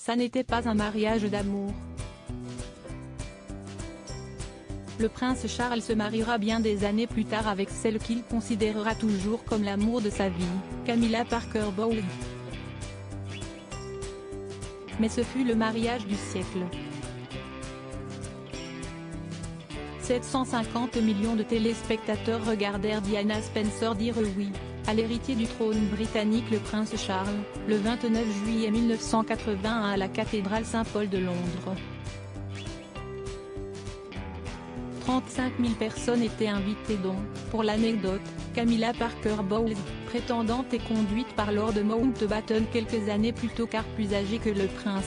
Ça n'était pas un mariage d'amour. Le prince Charles se mariera bien des années plus tard avec celle qu'il considérera toujours comme l'amour de sa vie, Camilla Parker Bowles. Mais ce fut le mariage du siècle. 750 millions de téléspectateurs regardèrent Diana Spencer dire oui à l'héritier du trône britannique le prince Charles, le 29 juillet 1981 à la cathédrale Saint-Paul de Londres. 35 000 personnes étaient invitées dont, pour l'anecdote, Camilla Parker Bowles, prétendante et conduite par Lord Mountbatten quelques années plus tôt car plus âgée que le prince.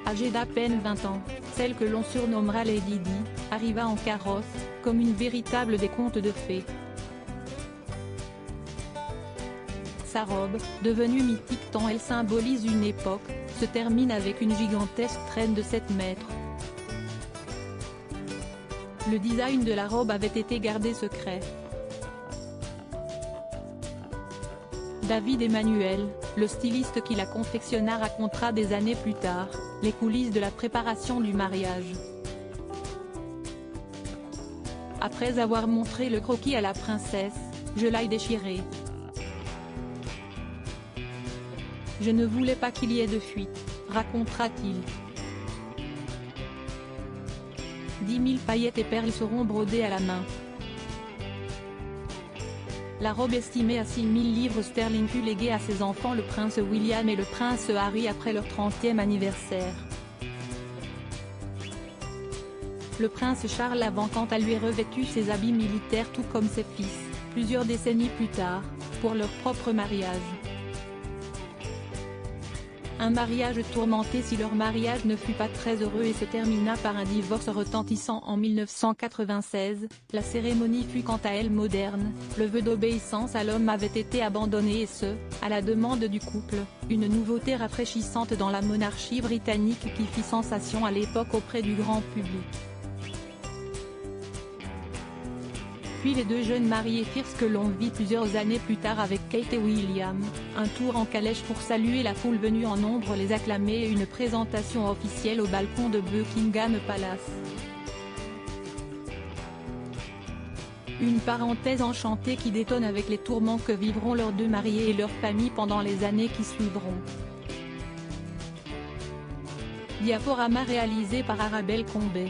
Âgée d'à peine 20 ans, celle que l'on surnommera Lady Di, arriva en carrosse, comme une véritable des contes de fées. Sa robe, devenue mythique tant elle symbolise une époque, se termine avec une gigantesque traîne de 7 mètres. Le design de la robe avait été gardé secret. David Emmanuel, le styliste qui la confectionna racontera des années plus tard, les coulisses de la préparation du mariage. Après avoir montré le croquis à la princesse, je l'ai déchiré. Je ne voulais pas qu'il y ait de fuite, racontera-t-il. 10 000 paillettes et perles seront brodées à la main. La robe estimée à 6 000 livres sterling fut léguée à ses enfants le prince William et le prince Harry après leur 30e anniversaire. Le prince Charles avant quant à lui revêtu ses habits militaires tout comme ses fils, plusieurs décennies plus tard, pour leur propre mariage. Un mariage tourmenté si leur mariage ne fut pas très heureux et se termina par un divorce retentissant en 1996, la cérémonie fut quant à elle moderne, le vœu d'obéissance à l'homme avait été abandonné et ce, à la demande du couple, une nouveauté rafraîchissante dans la monarchie britannique qui fit sensation à l'époque auprès du grand public. Puis les deux jeunes mariés firent ce que l'on vit plusieurs années plus tard avec Kate et William, un tour en calèche pour saluer la foule venue en nombre les acclamer et une présentation officielle au balcon de Buckingham Palace. Une parenthèse enchantée qui détonne avec les tourments que vivront leurs deux mariés et leurs familles pendant les années qui suivront. Diaporama réalisé par Arabelle Combet.